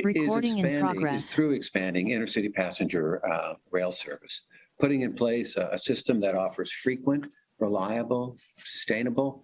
Recording in is progress. through expanding intercity passenger rail service, putting in place a system that offers frequent, reliable, sustainable,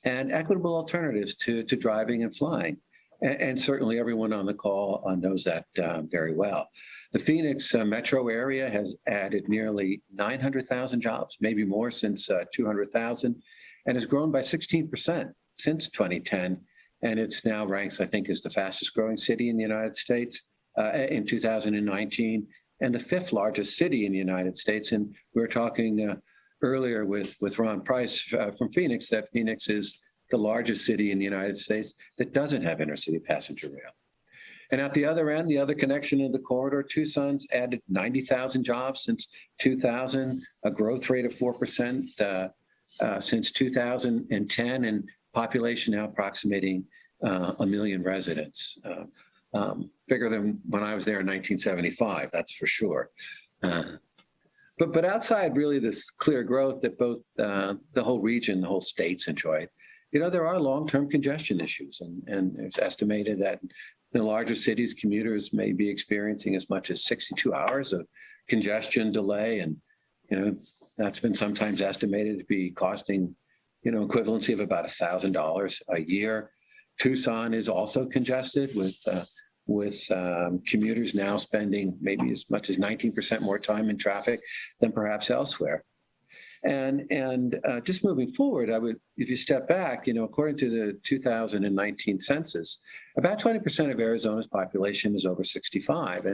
and equitable alternatives to driving and flying. And certainly everyone on the call knows that very well. The Phoenix metro area has added nearly 900,000 jobs, maybe more since 200,000, and has grown by 16% since 2010. And it's now ranks, I think, as the fastest growing city in the United States in 2019, and the fifth largest city in the United States. And we were talking earlier with Ron Price from Phoenix that Phoenix is the largest city in the United States that doesn't have intercity passenger rail. And at the other end, the other connection of the corridor, Tucson's added 90,000 jobs since 2000, a growth rate of 4% since 2010, and population now approximating 1 million residents, bigger than when I was there in 1975, that's for sure. But outside really this clear growth that both the whole region, the whole states enjoyed, there are long-term congestion issues, and it's estimated that in larger cities, commuters may be experiencing as much as 62 hours of congestion delay, and that's been sometimes estimated to be costing equivalency of about $1,000 a year. Tucson is also congested with commuters now spending maybe as much as 19% more time in traffic than perhaps elsewhere. And just moving forward, if you step back, according to the 2019 census, about 20% of Arizona's population is over 65.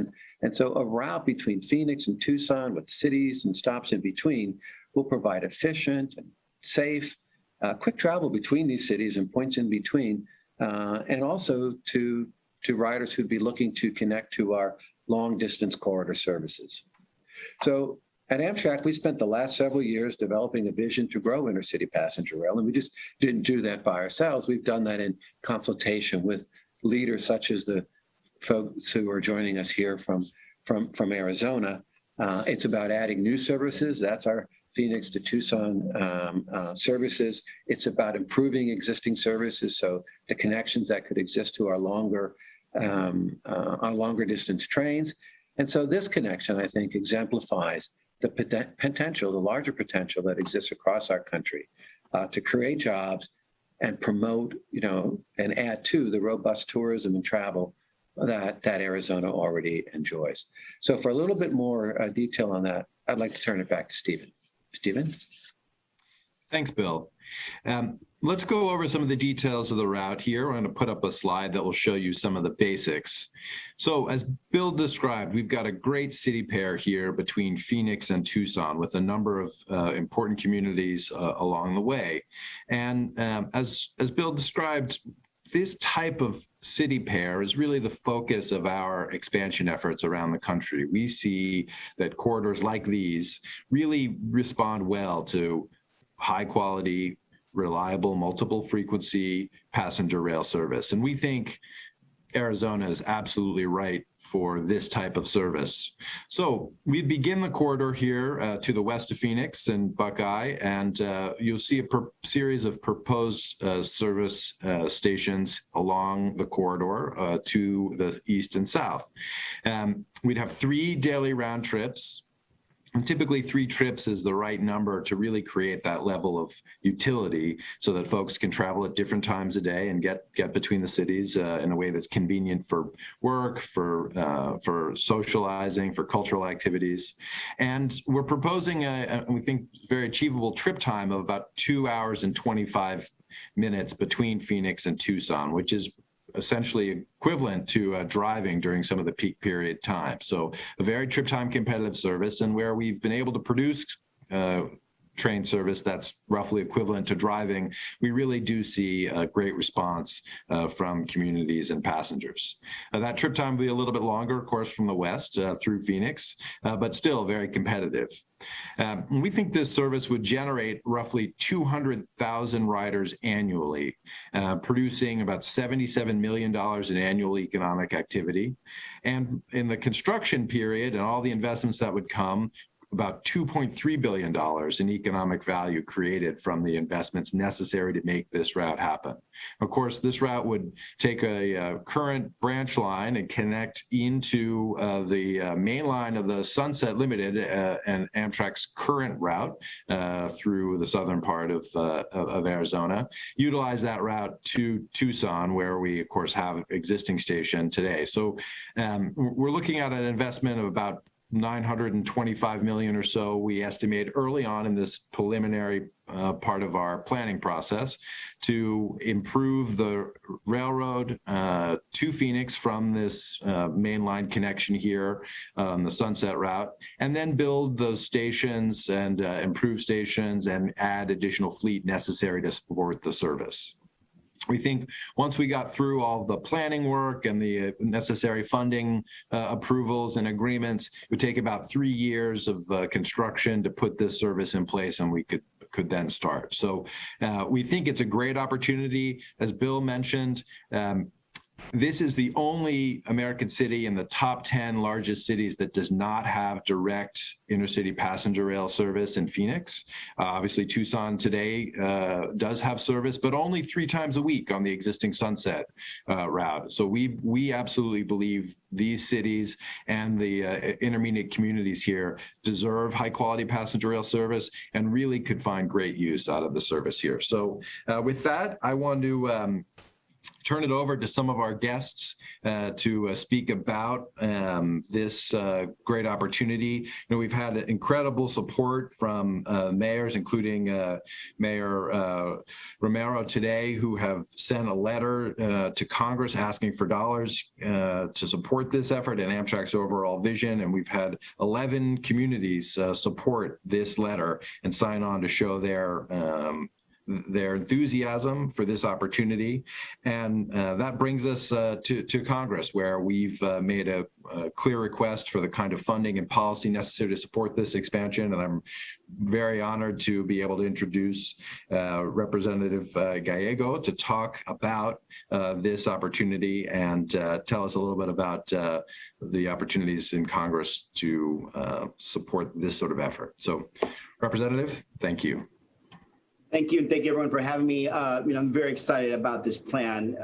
And so a route between Phoenix and Tucson with cities and stops in between will provide efficient and safe, quick travel between these cities and points in between, and also to riders who'd be looking to connect to our long distance corridor services. So at Amtrak, we spent the last several years developing a vision to grow intercity passenger rail, and we just didn't do that by ourselves. We've done that in consultation with leaders such as the folks who are joining us here from Arizona. It's about adding new services. That's our Phoenix to Tucson services. It's about improving existing services, so the connections that could exist to our longer distance trains. And so this connection, I think, exemplifies the potential, the larger potential that exists across our country to create jobs and promote, and add to the robust tourism and travel that Arizona already enjoys. So for a little bit more detail on that, I'd like to turn it back to Stephen. Stephen? Thanks, Bill. Let's go over some of the details of the route here. I'm going to put up a slide that will show you some of the basics. So as Bill described, we've got a great city pair here between Phoenix and Tucson with a number of important communities along the way. And as Bill described, this type of city pair is really the focus of our expansion efforts around the country. We see that corridors like these really respond well to high quality, reliable, multiple frequency passenger rail service. And we think Arizona is absolutely right for this type of service. So we begin the corridor here to the west of Phoenix and Buckeye, and you'll see a series of proposed service stations along the corridor to the east and south. We'd have 3 daily round trips. And typically 3 trips is the right number to really create that level of utility so that folks can travel at different times a day and get between the cities in a way that's convenient for work, for socializing, for cultural activities. And we're proposing we think, very achievable trip time of about 2 hours and 25 minutes between Phoenix and Tucson, which is essentially equivalent to driving during some of the peak period time. So a very trip time competitive service, and where we've been able to produce train service that's roughly equivalent to driving, we really do see a great response from communities and passengers. That trip time will be a little bit longer, of course, from the west through Phoenix, but still very competitive. We think this service would generate roughly 200,000 riders annually, producing about $77 million in annual economic activity. And in the construction period and all the investments that would come, about $2.3 billion in economic value created from the investments necessary to make this route happen. Of course, this route would take a current branch line and connect into the main line of the Sunset Limited and Amtrak's current route through the southern part of Arizona, utilize that route to Tucson, where we, of course, have existing station today. So we're looking at an investment of about $925 million or so, we estimate early on in this preliminary part of our planning process to improve the railroad to Phoenix from this mainline connection here on the Sunset route, and then build those stations and improve stations and add additional fleet necessary to support the service. We think once we got through all the planning work and the necessary funding approvals and agreements, it would take about 3 years of construction to put this service in place, and we could then start. So we think it's a great opportunity. As Bill mentioned, this is the only American city in the top 10 largest cities that does not have direct intercity passenger rail service in Phoenix. Obviously, Tucson today does have service, but only 3 times a week on the existing Sunset route. So we absolutely believe these cities and the intermediate communities here deserve high quality passenger rail service and really could find great use out of the service here. So with that, I want to turn it over to some of our guests to speak about this great opportunity. You know, we've had incredible support from mayors, including Mayor Romero today, who have sent a letter to Congress asking for dollars to support this effort and Amtrak's overall vision. And we've had 11 communities support this letter and sign on to show their enthusiasm for this opportunity. And that brings us to Congress, where we've made a clear request for the kind of funding and policy necessary to support this expansion. And I'm very honored to be able to introduce Representative Gallego to talk about this opportunity and tell us a little bit about the opportunities in Congress to support this sort of effort. So, Representative, thank you. Thank you, and thank you everyone for having me. I'm very excited about this plan.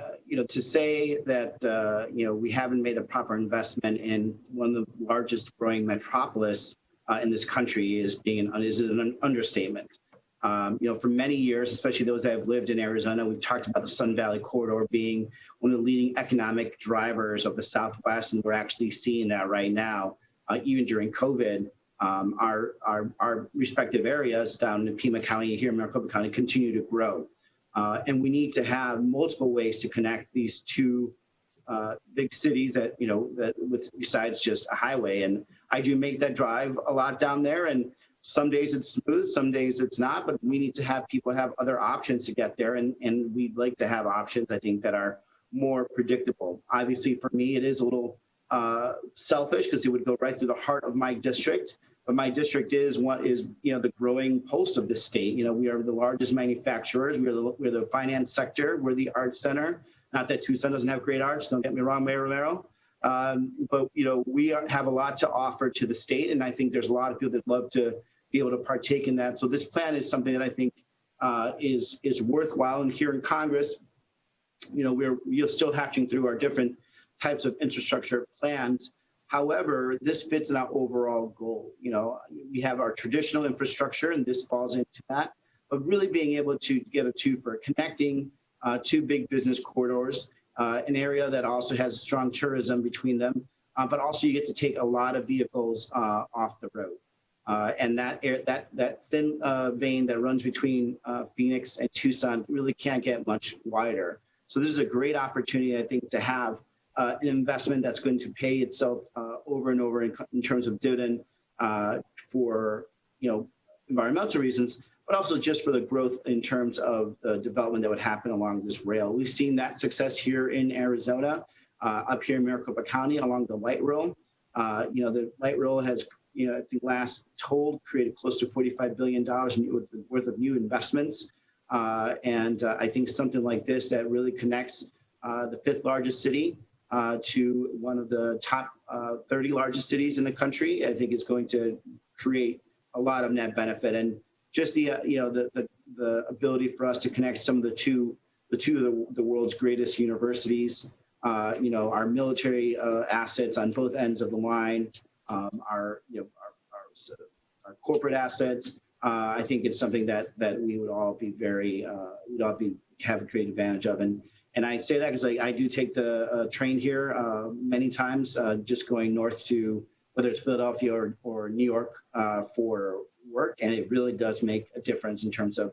To say that we haven't made the proper investment in one of the largest growing metropolis in this country is an understatement. For many years, especially those that have lived in Arizona, we've talked about the Sun Valley Corridor being one of the leading economic drivers of the Southwest, and we're actually seeing that right now, even during COVID. Our respective areas down in Pima County, here in Maricopa County, continue to grow. And we need to have multiple ways to connect these two big cities besides just a highway. And I do make that drive a lot down there, and some days it's smooth, some days it's not, but we need to have people have other options to get there. And we'd like to have options, I think, that are more predictable. Obviously, for me, it is a little selfish because it would go right through the heart of my district. But my district is the growing pulse of the state. We are the largest manufacturers. We're the finance sector. We're the arts center. Not that Tucson doesn't have great arts. Don't get me wrong, Mayor Romero. But we have a lot to offer to the state, and I think there's a lot of people that love to be able to partake in that. So this plan is something that I think is worthwhile. And here in Congress, we're still hatching through our different types of infrastructure plans. However, this fits in our overall goal. We have our traditional infrastructure, and this falls into that, but really being able to get a two for connecting two big business corridors, an area that also has strong tourism between them, but also you get to take a lot of vehicles off the road. And that thin vein that runs between Phoenix and Tucson really can't get much wider. So this is a great opportunity, I think, to have an investment that's going to pay itself over and over in terms of dividend for environmental reasons, but also just for the growth in terms of the development that would happen along this rail. We've seen that success here in Arizona, up here in Maricopa County along the light rail. The light rail has, I think last told, created close to $45 billion worth of new investments. And I think something like this that really connects the 5th largest city to one of the top 30 largest cities in the country, I think is going to create a lot of net benefit. And just the ability for us to connect some of the two of the world's greatest universities, our military assets on both ends of the line, our corporate assets. I think it's something that we would all be have a great advantage of. And I say that because I do take the train here many times, just going north to whether it's Philadelphia or New York for work, and it really does make a difference in terms of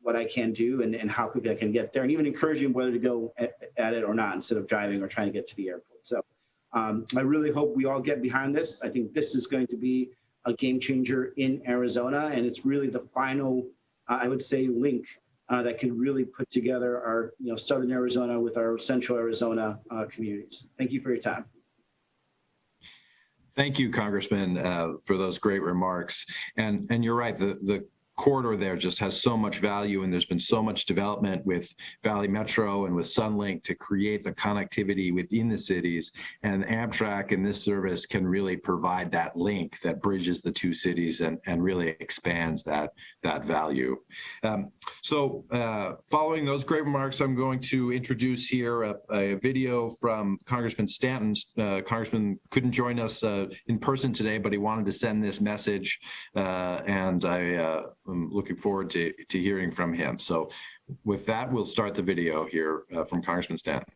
what I can do and how quickly I can get there, and even encouraging whether to go at it or not instead of driving or trying to get to the airport. So I really hope we all get behind this. I think this is going to be a game changer in Arizona, and it's really the final, I would say, link that can really put together our southern Arizona with our central Arizona communities. Thank you for your time. Thank you, Congressman, for those great remarks. And you're right, the corridor there just has so much value, and there's been so much development with Valley Metro and with Sunlink to create the connectivity within the cities, and Amtrak and this service can really provide that link that bridges the two cities and really expands that value. So following those great remarks, I'm going to introduce here a video from Congressman Stanton. Congressman couldn't join us in person today, but he wanted to send this message, and I'm looking forward to hearing from him. So with that, we'll start the video here from Congressman Stanton.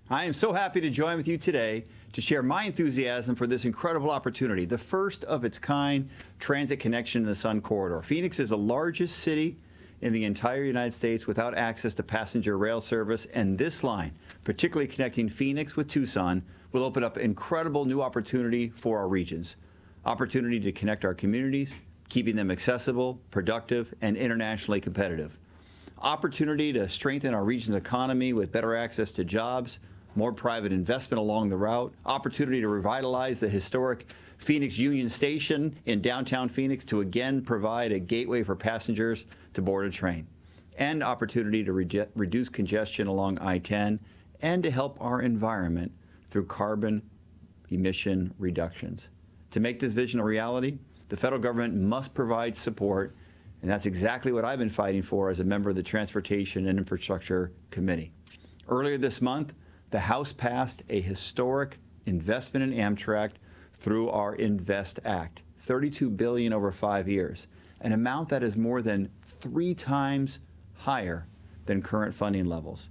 I am so happy to join with you today to share my enthusiasm for this incredible opportunity, the first of its kind transit connection in the Sun Corridor. Phoenix is the largest city in the entire United States without access to passenger rail service, and this line, particularly connecting Phoenix with Tucson, will open up incredible new opportunity for our regions. Opportunity to connect our communities, keeping them accessible, productive, and internationally competitive. Opportunity to strengthen our region's economy with better access to jobs, more private investment along the route. Opportunity to revitalize the historic Phoenix Union Station in downtown Phoenix to again provide a gateway for passengers to board a train. And opportunity to reduce congestion along I-10 and to help our environment through carbon emission reductions. To make this vision a reality, the federal government must provide support, and that's exactly what I've been fighting for as a member of the Transportation and Infrastructure Committee. Earlier this month, the House passed a historic investment in Amtrak through our INVEST Act, $32 billion over 5 years, an amount that is more than 3 times higher than current funding levels.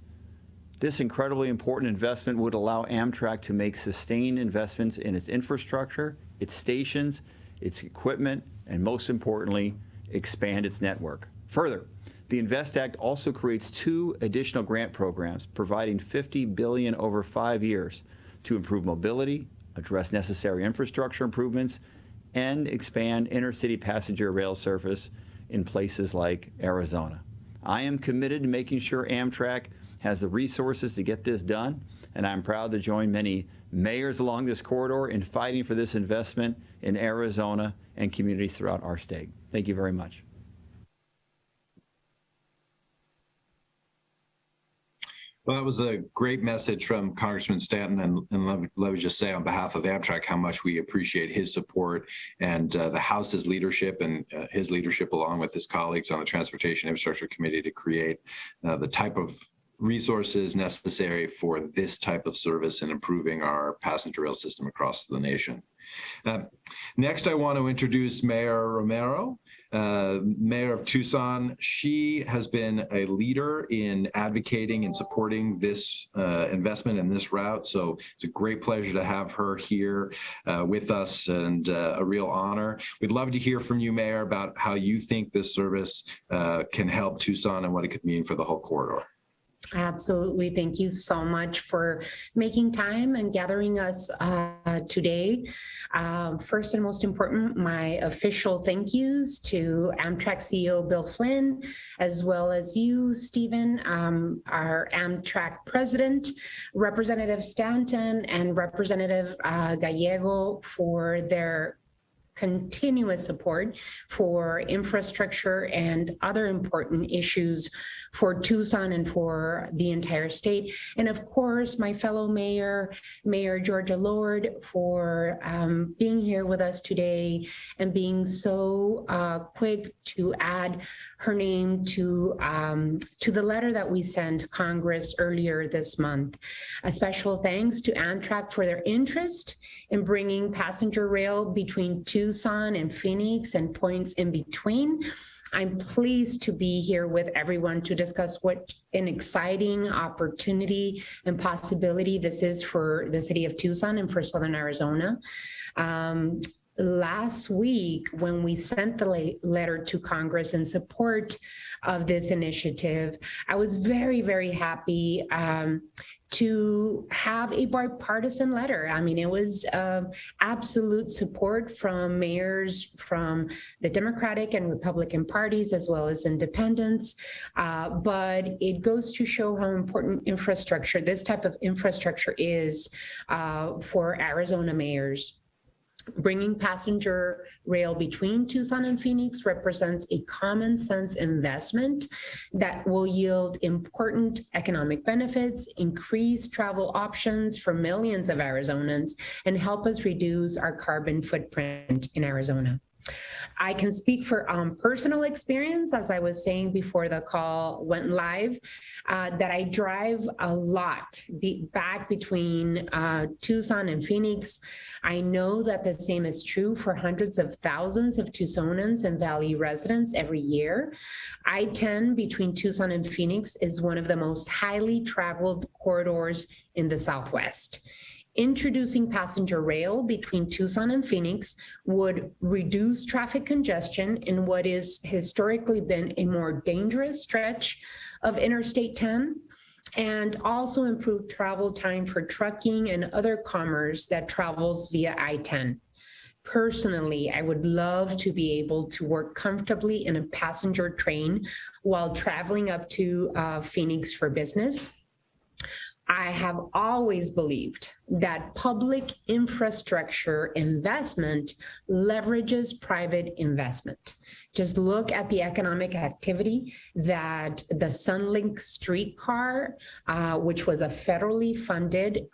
This incredibly important investment would allow Amtrak to make sustained investments in its infrastructure, its stations, its equipment, and most importantly, expand its network. Further, the INVEST Act also creates 2 additional grant programs providing $50 billion over 5 years to improve mobility, address necessary infrastructure improvements, and expand intercity passenger rail service in places like Arizona. I am committed to making sure Amtrak has the resources to get this done, and I'm proud to join many mayors along this corridor in fighting for this investment in Arizona and communities throughout our state. Thank you very much. Well, that was a great message from Congressman Stanton, and let me just say on behalf of Amtrak how much we appreciate his support and the House's leadership and his leadership along with his colleagues on the Transportation Infrastructure Committee to create the type of resources necessary for this type of service and improving our passenger rail system across the nation. Next, I want to introduce Mayor Romero, Mayor of Tucson. She has been a leader in advocating and supporting this investment in this route. So it's a great pleasure to have her here with us, and a real honor. We'd love to hear from you, Mayor, about how you think this service can help Tucson and what it could mean for the whole corridor. Absolutely. Thank you so much for making time and gathering us today. First and most important, my official thank yous to Amtrak CEO Bill Flynn, as well as you, Stephen, our Amtrak president, Representative Stanton, and Representative Gallego for their continuous support for infrastructure and other important issues for Tucson and for the entire state. And of course, my fellow mayor, Mayor Georgia Lord, for being here with us today and being so quick to add her name to the letter that we sent Congress earlier this month. A special thanks to Amtrak for their interest in bringing passenger rail between Tucson and Phoenix and points in between. I'm pleased to be here with everyone to discuss what an exciting opportunity and possibility this is for the city of Tucson and for Southern Arizona. Last week, when we sent the letter to Congress in support of this initiative, I was very, very happy to have a bipartisan letter. I mean, it was absolute support from mayors from the Democratic and Republican parties, as well as independents. But it goes to show how important infrastructure, this type of infrastructure is for Arizona mayors. Bringing passenger rail between Tucson and Phoenix represents a common sense investment that will yield important economic benefits, increase travel options for millions of Arizonans, and help us reduce our carbon footprint in Arizona. I can speak for personal experience, as I was saying before the call went live, that I drive a lot back between Tucson and Phoenix. I know that the same is true for hundreds of thousands of Tucsonans and Valley residents every year. I-10 between Tucson and Phoenix is one of the most highly traveled corridors in the Southwest. Introducing passenger rail between Tucson and Phoenix would reduce traffic congestion in what is historically been a more dangerous stretch of Interstate 10, and also improve travel time for trucking and other commerce that travels via I-10. Personally, I would love to be able to work comfortably in a passenger train while traveling up to Phoenix for business. I have always believed that public infrastructure investment leverages private investment. Just look at the economic activity that the Sunlink streetcar, which was a federally funded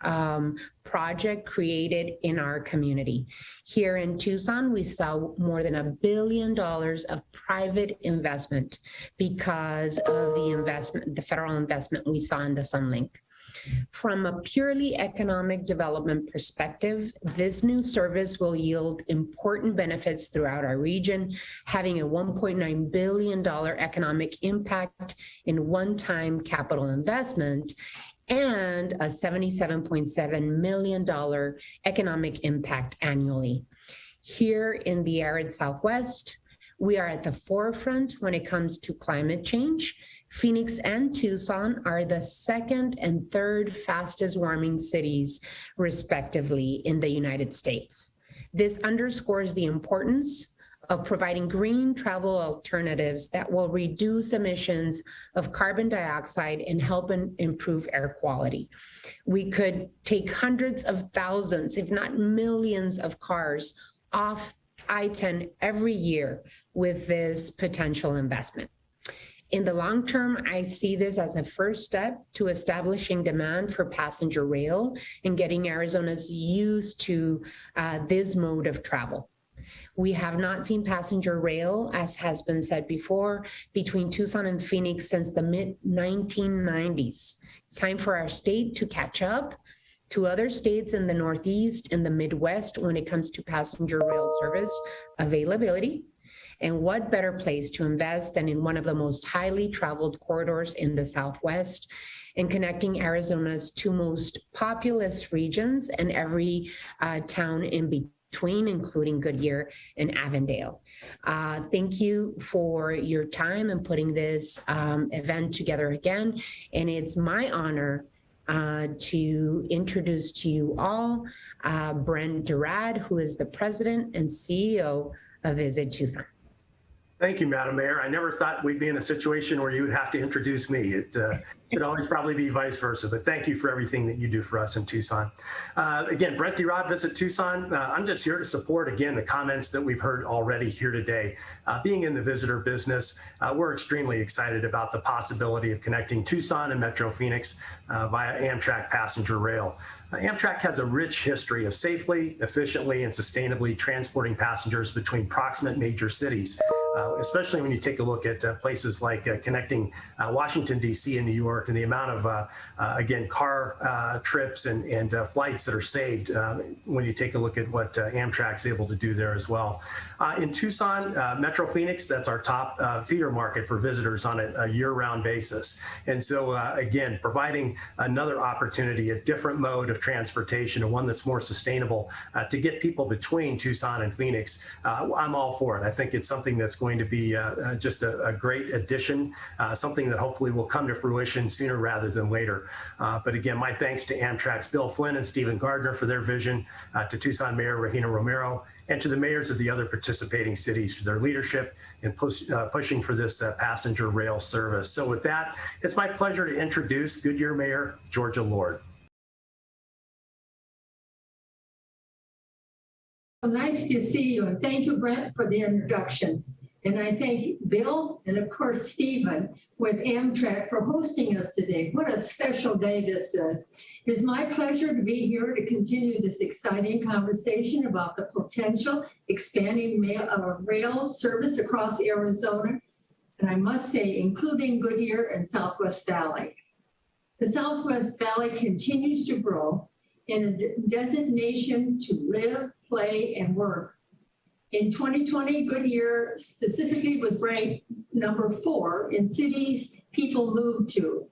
project created in our community. Here in Tucson, we saw more than $1 billion of private investment because of the federal investment we saw in the Sunlink. From a purely economic development perspective, this new service will yield important benefits throughout our region, having a $1.9 billion economic impact in one-time capital investment and a $77.7 million economic impact annually. Here in the arid Southwest, we are at the forefront when it comes to climate change. Phoenix and Tucson are the second and third fastest warming cities, respectively, in the United States. This underscores the importance of providing green travel alternatives that will reduce emissions of carbon dioxide and help improve air quality. We could take hundreds of thousands, if not millions, of cars off I-10 every year with this potential investment. In the long term, I see this as a first step to establishing demand for passenger rail and getting Arizonans used to this mode of travel. We have not seen passenger rail, as has been said before, between Tucson and Phoenix since the mid-1990s. It's time for our state to catch up to other states in the Northeast and the Midwest when it comes to passenger rail service availability. And what better place to invest than in one of the most highly traveled corridors in the Southwest and connecting Arizona's two most populous regions and every town in between, including Goodyear and Avondale. Thank you for your time and putting this event together again. And it's my honor to introduce to you all Brent Duran, who is the president and CEO of Visit Tucson. Thank you, Madam Mayor. I never thought we'd be in a situation where you would have to introduce me. It should always probably be vice versa, but thank you for everything that you do for us in Tucson. Again, Brent DeRod, Visit Tucson. I'm just here to support, again, the comments that we've heard already here today. Being in the visitor business, we're extremely excited about the possibility of connecting Tucson and Metro Phoenix via Amtrak passenger rail. Amtrak has a rich history of safely, efficiently, and sustainably transporting passengers between proximate major cities, especially when you take a look at places like connecting Washington, D.C. and New York, and the amount of, again, car trips and flights that are saved when you take a look at what Amtrak's able to do there as well. In Tucson, Metro Phoenix, that's our top feeder market for visitors on a year-round basis. And so, again, providing another opportunity, a different mode of transportation, and one that's more sustainable to get people between Tucson and Phoenix, I'm all for it. I think it's something that's going to be just a great addition, something that hopefully will come to fruition sooner rather than later. But again, my thanks to Amtrak's Bill Flynn and Stephen Gardner for their vision, to Tucson Mayor Regina Romero, and to the mayors of the other participating cities for their leadership in pushing for this passenger rail service. So with that, it's my pleasure to introduce Goodyear Mayor Georgia Lord. Nice to see you, and thank you, Brent, for the introduction. And I thank Bill and, of course, Stephen with Amtrak for hosting us today. What a special day this is. It is my pleasure to be here to continue this exciting conversation about the potential expanding rail service across Arizona, and I must say, including Goodyear and Southwest Valley. The Southwest Valley continues to grow in a designation to live, play, and work. In 2020, Goodyear specifically was ranked number 4 in cities people move to.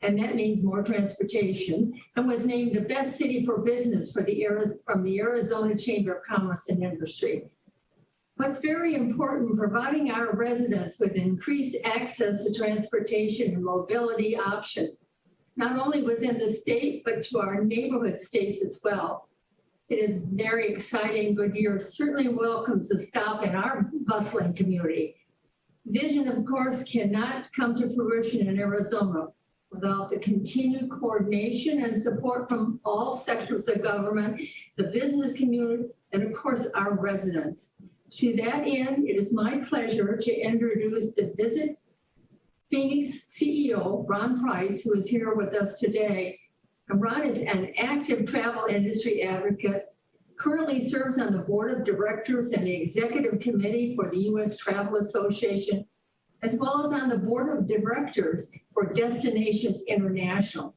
And that means more transportation, and was named the best city for business from the Arizona Chamber of Commerce and Industry. What's very important, providing our residents with increased access to transportation and mobility options, not only within the state, but to our neighborhood states as well. It is very exciting. Goodyear certainly welcomes a stop in our bustling community. Vision, of course, cannot come to fruition in Arizona without the continued coordination and support from all sectors of government, the business community, and of course, our residents. To that end, it is my pleasure to introduce the Visit Phoenix CEO, Ron Price, who is here with us today. And Ron is an active travel industry advocate, currently serves on the board of directors and the executive committee for the U.S. Travel Association, as well as on the board of directors for Destinations International.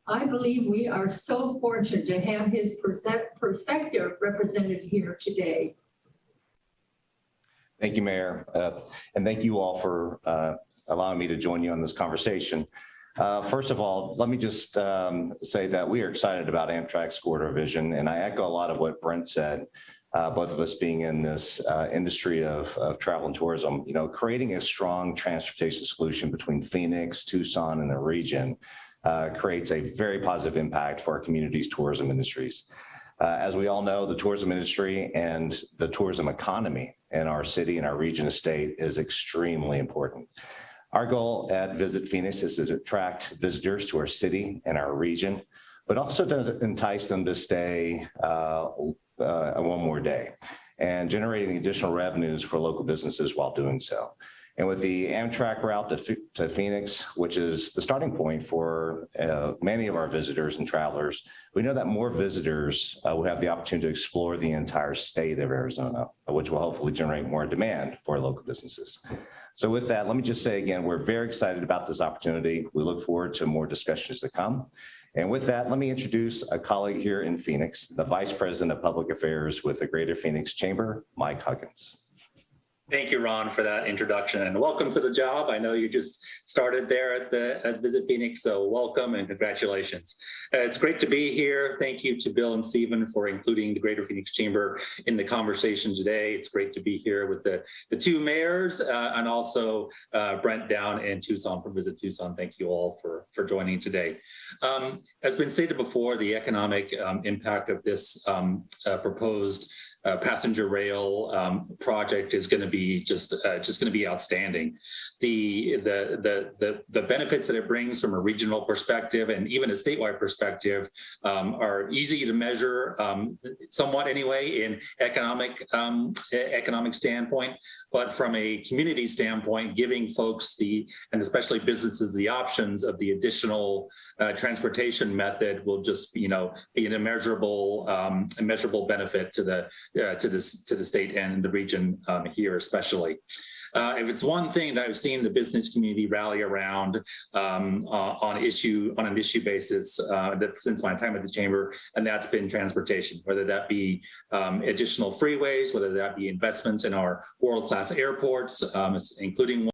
I believe we are so fortunate to have his perspective represented here today. Thank you, Mayor. And thank you all for allowing me to join you on this conversation. First of all, let me just say that we are excited about Amtrak's corridor vision, and I echo a lot of what Brent said, both of us being in this industry of travel and tourism. You know, creating a strong transportation solution between Phoenix, Tucson, and the region creates a very positive impact for our community's tourism industries. As we all know, the tourism industry and the tourism economy in our city and our region and state is extremely important. Our goal at Visit Phoenix is to attract visitors to our city and our region, but also to entice them to stay one more day and generating additional revenues for local businesses while doing so. And with the Amtrak route to Phoenix, which is the starting point for many of our visitors and travelers, we know that more visitors will have the opportunity to explore the entire state of Arizona, which will hopefully generate more demand for local businesses. So with that, let me just say again, we're very excited about this opportunity. We look forward to more discussions to come. And with that, let me introduce a colleague here in Phoenix, the Vice President of Public Affairs with the Greater Phoenix Chamber, Mike Huggins. Thank you, Ron, for that introduction, and welcome to the job. I know you just started there at Visit Phoenix, so welcome and congratulations. It's great to be here. Thank you to Bill and Stephen for including the Greater Phoenix Chamber in the conversation today. It's great to be here with the two mayors and also Brent down in Tucson from Visit Tucson. Thank you all for joining today. As been stated before, the economic impact of this proposed passenger rail project is going to be just going to be outstanding. The benefits that it brings from a regional perspective and even a statewide perspective are easy to measure somewhat anyway in economic standpoint, but from a community standpoint, giving folks and especially businesses the options of the additional transportation method will just be an immeasurable benefit to the state and the region here especially. If it's one thing that I've seen the business community rally around on an issue basis since my time at the chamber, and that's been transportation, whether that be additional freeways, whether that be investments in our world-class airports, including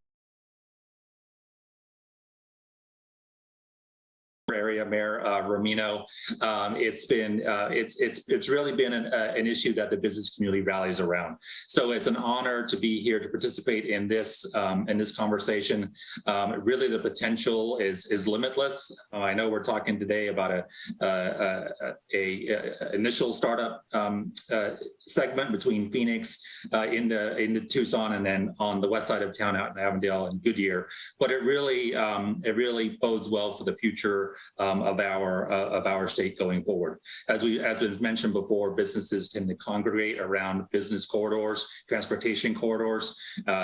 area Mayor Romino. It's really been an issue that the business community rallies around. So it's an honor to be here to participate in this conversation. Really, the potential is limitless. I know we're talking today about a initial startup segment between Phoenix into Tucson and then on the west side of town out in Avondale and Goodyear. But it really bodes well for the future of our state going forward. As was mentioned before, businesses tend to congregate around business corridors, transportation corridors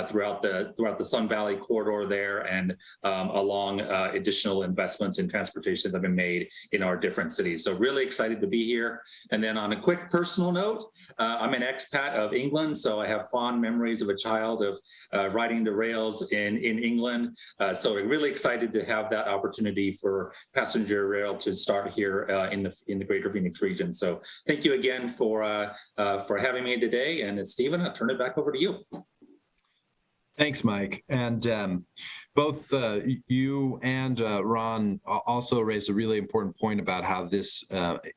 throughout the Sun Valley corridor there, and along additional investments in transportation that have been made in our different cities. So really excited to be here. And then on a quick personal note, I'm an expat of England, so I have fond memories of a child of riding the rails in England. So I'm really excited to have that opportunity for passenger rail to start here in the greater Phoenix region. So thank you again for having me today. And Stephen, I'll turn it back over to you. Thanks, Mike. And both you and Ron also raised a really important point about how this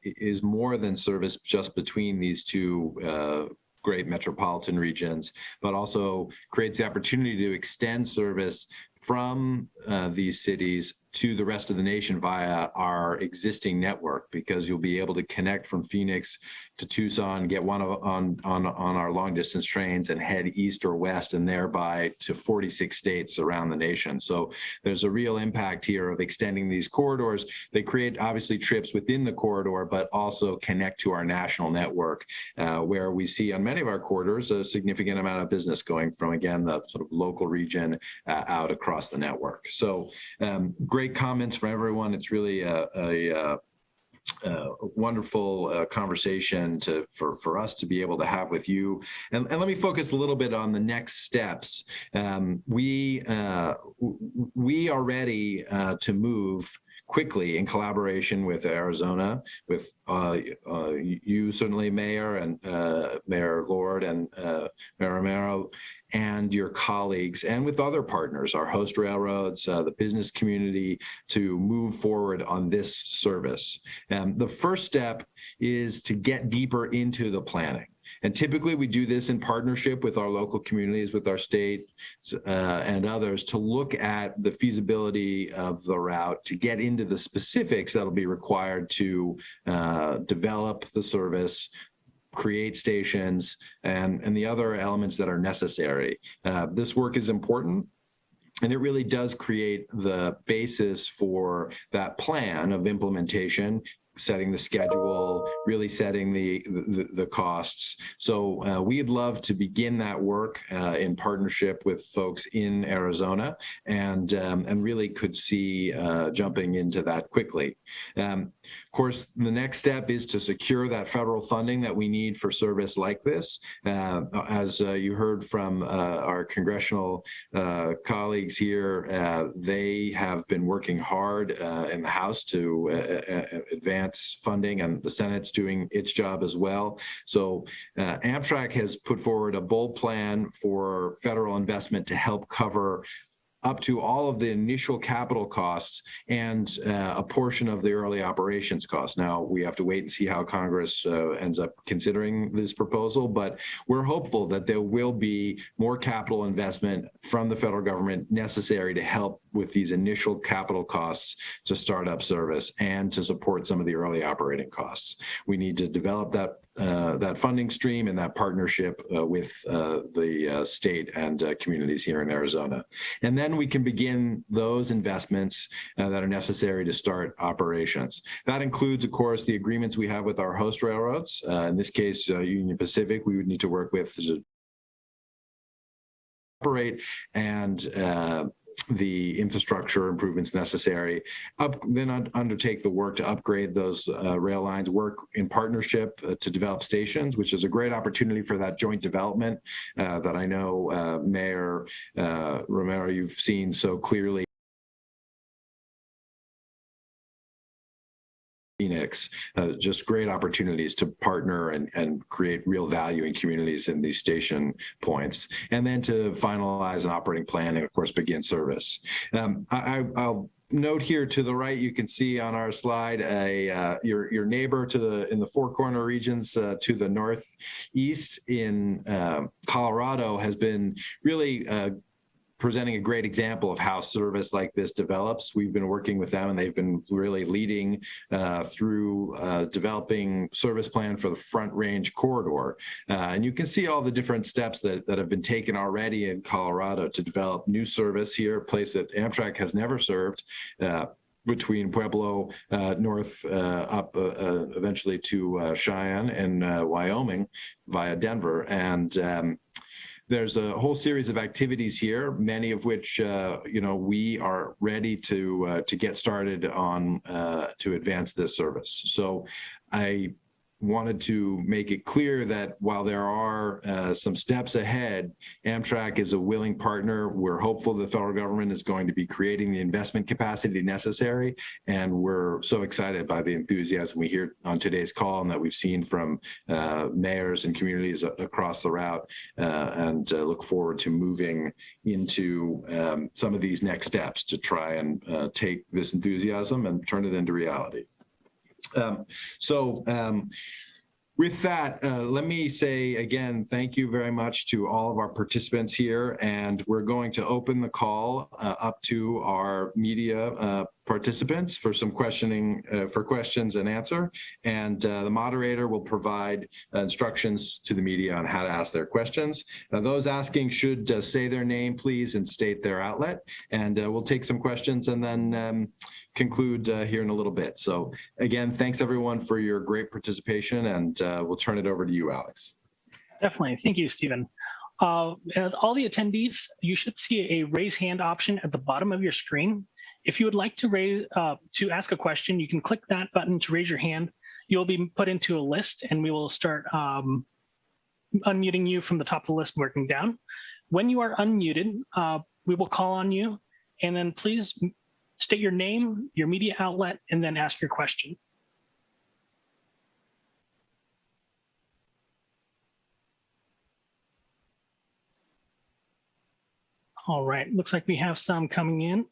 is more than service just between these two great metropolitan regions, but also creates the opportunity to extend service from these cities to the rest of the nation via our existing network, because you'll be able to connect from Phoenix to Tucson, get one on our long distance trains and head east or west, and thereby to 46 states around the nation. So there's a real impact here of extending these corridors. They create obviously trips within the corridor, but also connect to our national network, where we see on many of our corridors a significant amount of business going from, again, the sort of local region out across the network. So great comments from everyone. It's really a wonderful conversation for us to be able to have with you. And let me focus a little bit on the next steps. We are ready to move quickly in collaboration with Arizona, with you certainly, Mayor, and Mayor Lord and Mayor Romero, and your colleagues, and with other partners, our host railroads, the business community, to move forward on this service. The first step is to get deeper into the planning. And typically we do this in partnership with our local communities, with our state and others, to look at the feasibility of the route, to get into the specifics that'll be required to develop the service, create stations, and the other elements that are necessary. This work is important, and it really does create the basis for that plan of implementation, setting the schedule, really setting the costs. So we'd love to begin that work in partnership with folks in Arizona, and really could see jumping into that quickly. Of course, the next step is to secure that federal funding that we need for service like this. As you heard from our congressional colleagues here, they have been working hard in the House to advance funding, and the Senate's doing its job as well. So Amtrak has put forward a bold plan for federal investment to help cover up to all of the initial capital costs and a portion of the early operations costs. Now, we have to wait and see how Congress ends up considering this proposal, but we're hopeful that there will be more capital investment from the federal government necessary to help with these initial capital costs to start up service and to support some of the early operating costs. We need to develop that that funding stream and that partnership with the state and communities here in Arizona. And then we can begin those investments that are necessary to start operations. That includes, of course, the agreements we have with our host railroads. In this case, Union Pacific, we would need to work with to operate, and the infrastructure improvements necessary, then undertake the work to upgrade those rail lines, work in partnership to develop stations, which is a great opportunity for that joint development that I know Mayor Romero, you've seen so clearly. Phoenix, just great opportunities to partner and create real value in communities in these station points, and then to finalize an operating plan and, of course, begin service. I'll note here to the right, you can see on our slide your neighbor in the Four Corner regions to the northeast in Colorado has been really presenting a great example of how service like this develops. We've been working with them, and they've been really leading through developing service plan for the Front Range corridor. And you can see all the different steps that have been taken already in Colorado to develop new service here, a place that Amtrak has never served, between Pueblo north up eventually to Cheyenne and Wyoming via Denver. And there's a whole series of activities here, many of which we are ready to get started on to advance this service. So I wanted to make it clear that while there are some steps ahead, Amtrak is a willing partner. We're hopeful the federal government is going to be creating the investment capacity necessary, and we're so excited by the enthusiasm we hear on today's call and that we've seen from mayors and communities across the route, and look forward to moving into some of these next steps to try and take this enthusiasm and turn it into reality. With that, let me say again, thank you very much to all of our participants here, and we're going to open the call up to our media participants for some questions and answer. And the moderator will provide instructions to the media on how to ask their questions. Now, those asking should say their name, please, and state their outlet. And we'll take some questions and then conclude here in a little bit. So again, thanks everyone for your great participation, and we'll turn it over to you, Alex. Definitely. Thank you, Stephen. All the attendees, you should see a raise hand option at the bottom of your screen. If you would like to ask a question, you can click that button to raise your hand. You'll be put into a list, and we will start unmuting you from the top of the list working down. When you are unmuted, we will call on you, and then please state your name, your media outlet, and then ask your question. All right, looks like we have some coming in.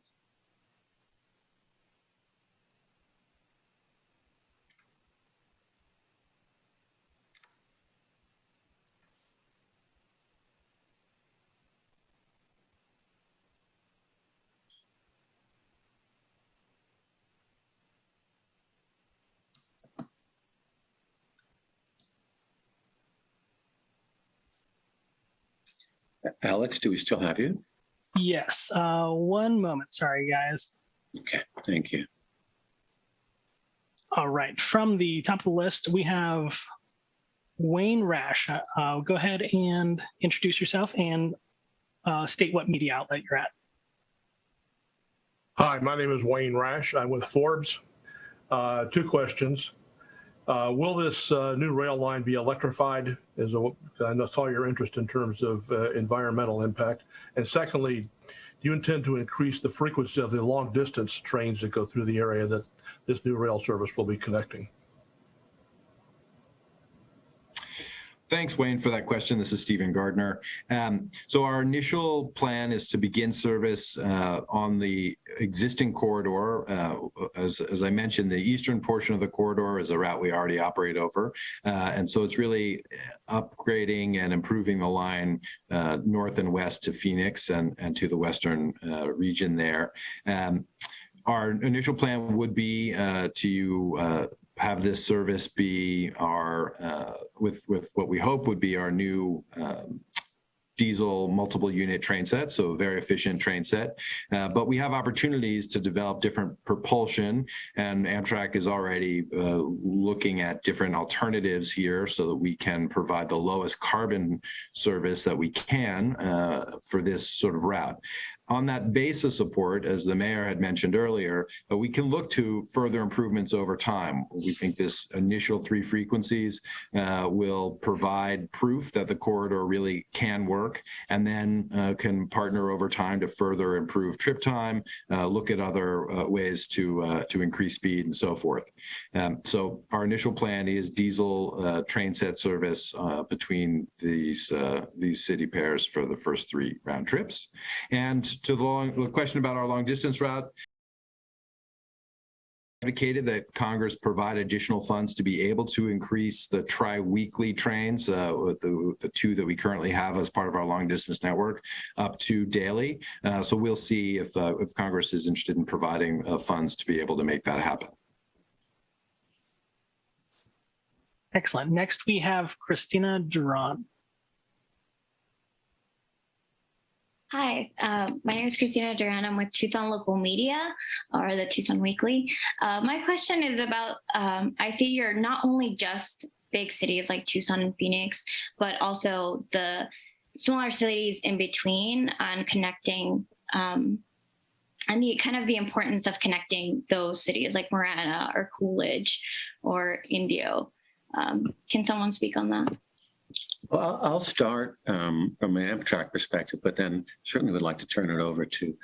Alex, do we still have you? Yes, one moment. Sorry, guys. Okay, thank you. All right, from the top of the list, we have Wayne Rash. Go ahead and introduce yourself and state what media outlet you're at. Hi, my name is Wayne Rash. I'm with Forbes. Two questions. Will this new rail line be electrified? I saw your interest in terms of environmental impact. And secondly, do you intend to increase the frequency of the long distance trains that go through the area that this new rail service will be connecting? Thanks, Wayne, for that question. This is Stephen Gardner. So our initial plan is to begin service on the existing corridor. As I mentioned, the eastern portion of the corridor is a route we already operate over. And so it's really upgrading and improving the line north and west to Phoenix and to the western region there. Our initial plan would be to have this service be our, with what we hope would be our new diesel multiple unit train set, so very efficient train set. But we have opportunities to develop different propulsion, and Amtrak is already looking at different alternatives here so that we can provide the lowest carbon service that we can for this sort of route. On that base of support, as the mayor had mentioned earlier, we can look to further improvements over time. We think this initial 3 frequencies will provide proof that the corridor really can work, and then can partner over time to further improve trip time, look at other ways to increase speed and so forth. So our initial plan is diesel train set service between these city pairs for the first 3 round trips. And to the question about our long distance route, advocated that Congress provide additional funds to be able to increase the tri-weekly trains, with the 2 that we currently have as part of our long distance network, up to daily. So we'll see if Congress is interested in providing funds to be able to make that happen. Excellent. Next, we have Christina Duran. Hi, my name is Christina Duran. I'm with Tucson Local Media, or the Tucson Weekly. My question is about, I see you're not only just big cities like Tucson and Phoenix, but also the smaller cities in between and connecting, and the kind of the importance of connecting those cities like Marana or Coolidge or Indio. Can someone speak on that? Well, I'll start from an Amtrak perspective, but then certainly would like to turn it over to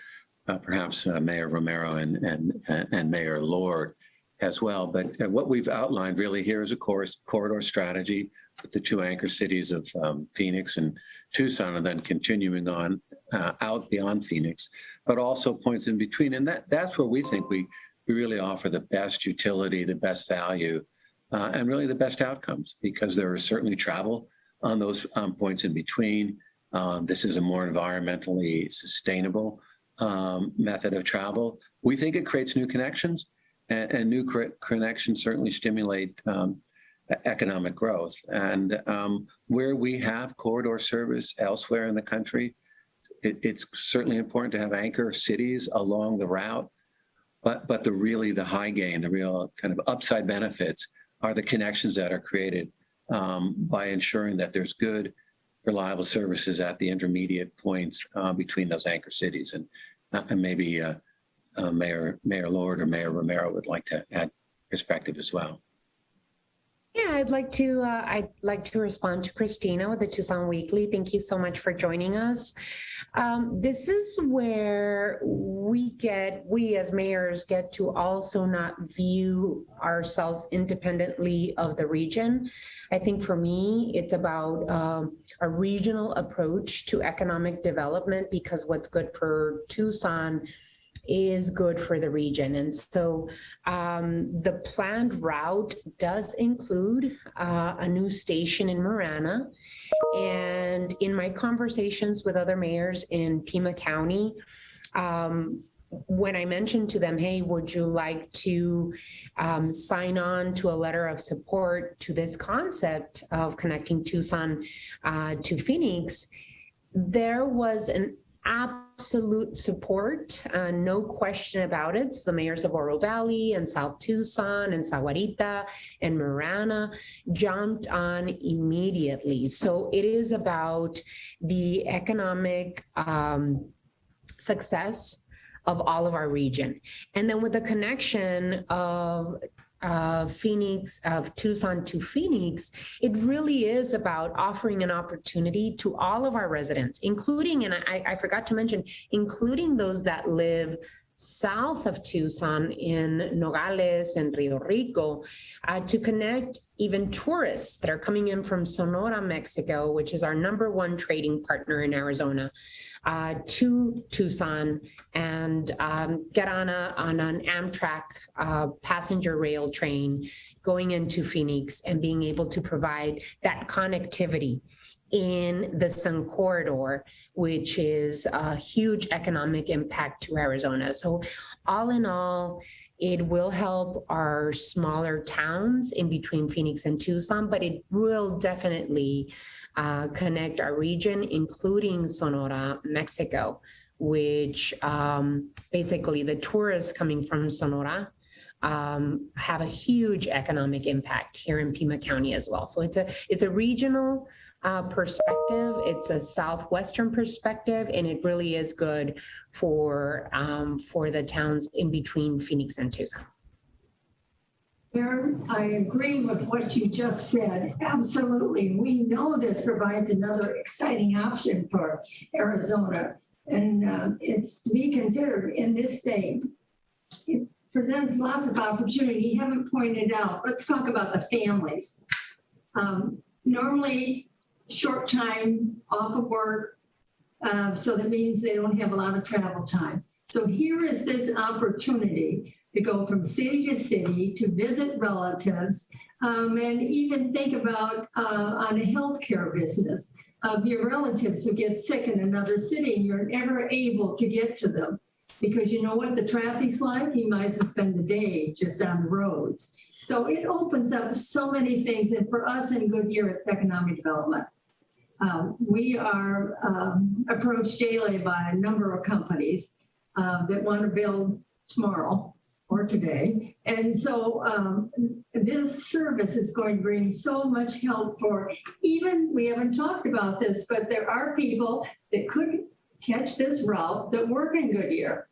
perhaps Mayor Romero and Mayor Lord as well. But what we've outlined really here is a corridor strategy with the 2 anchor cities of Phoenix and Tucson, and then continuing on out beyond Phoenix, but also points in between. And that's where we think we really offer the best utility, the best value, and really the best outcomes, because there is certainly travel on those points in between. This is a more environmentally sustainable method of travel. We think it creates new connections, and new connections certainly stimulate economic growth. And where we have corridor service elsewhere in the country, it's certainly important to have anchor cities along the route. But the high gain, the real kind of upside benefits are the connections that are created by ensuring that there's good, reliable services at the intermediate points between those anchor cities. And maybe Mayor Lord or Mayor Romero would like to add perspective as well. Yeah, I'd like to respond to Christina with the Tucson Weekly. Thank you so much for joining us. This is where we as mayors get to also not view ourselves independently of the region. I think for me, it's about a regional approach to economic development, because what's good for Tucson is good for the region. And so the planned route does include a new station in Marana. And in my conversations with other mayors in Pima County, when I mentioned to them, hey, would you like to sign on to a letter of support to this concept of connecting Tucson to Phoenix, there was an absolute support, no question about it. So the mayors of Oro Valley and South Tucson and Sahuarita and Marana jumped on immediately. So it is about the economic success of all of our region. And then with the connection of Tucson to Phoenix, it really is about offering an opportunity to all of our residents, including, and I forgot to mention, including those that live south of Tucson in Nogales and Rio Rico, to connect even tourists that are coming in from Sonora, Mexico, which is our #1 trading partner in Arizona, to Tucson, and get on an Amtrak passenger rail train going into Phoenix, and being able to provide that connectivity in the Sun Corridor, which is a huge economic impact to Arizona. So all in all, It will help our smaller towns in between Phoenix and Tucson, but it will definitely connect our region, including Sonora, Mexico, which basically the tourists coming from Sonora have a huge economic impact here in Pima County as well. So it's a regional perspective, it's a southwestern perspective, and it really is good for the towns in between Phoenix and Tucson. Mayor, I agree with what you just said. Absolutely. We know this provides another exciting option for Arizona, and it's to be considered in this state. It presents lots of opportunity. You haven't pointed out. Let's talk about the families. Normally, short time off of work, so that means they don't have a lot of travel time. So here is this opportunity to go from city to city to visit relatives, and even think about on a healthcare business of your relatives who get sick in another city and you're never able to get to them because you know what the traffic's like. You might as well spend the day just on the roads. So it opens up so many things, and for us in Goodyear, it's economic development. We are approached daily by a number of companies that want to build tomorrow or today. And so this service is going to bring so much help for even, we haven't talked about this, but there are people that could catch this route that work in Goodyear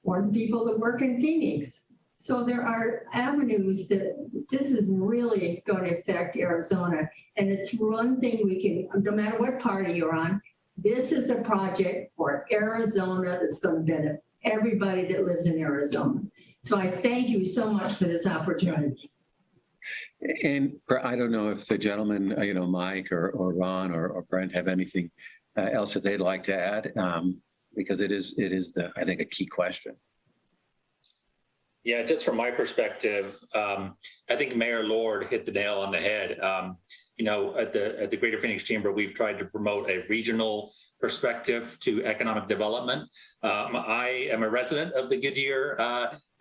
or the people that work in Phoenix. So there are avenues that this is really going to affect Arizona. And it's one thing we can, no matter what party you're on, this is a project for Arizona that's going to benefit everybody that lives in Arizona. So I thank you so much for this opportunity. And I don't know if the gentleman, Mike or Ron or Brent have anything else that they'd like to add, because it is I think, a key question. Yeah, just from my perspective, I think Mayor Lord hit the nail on the head. At the Greater Phoenix Chamber, we've tried to promote a regional perspective to economic development. I am a resident of the Goodyear,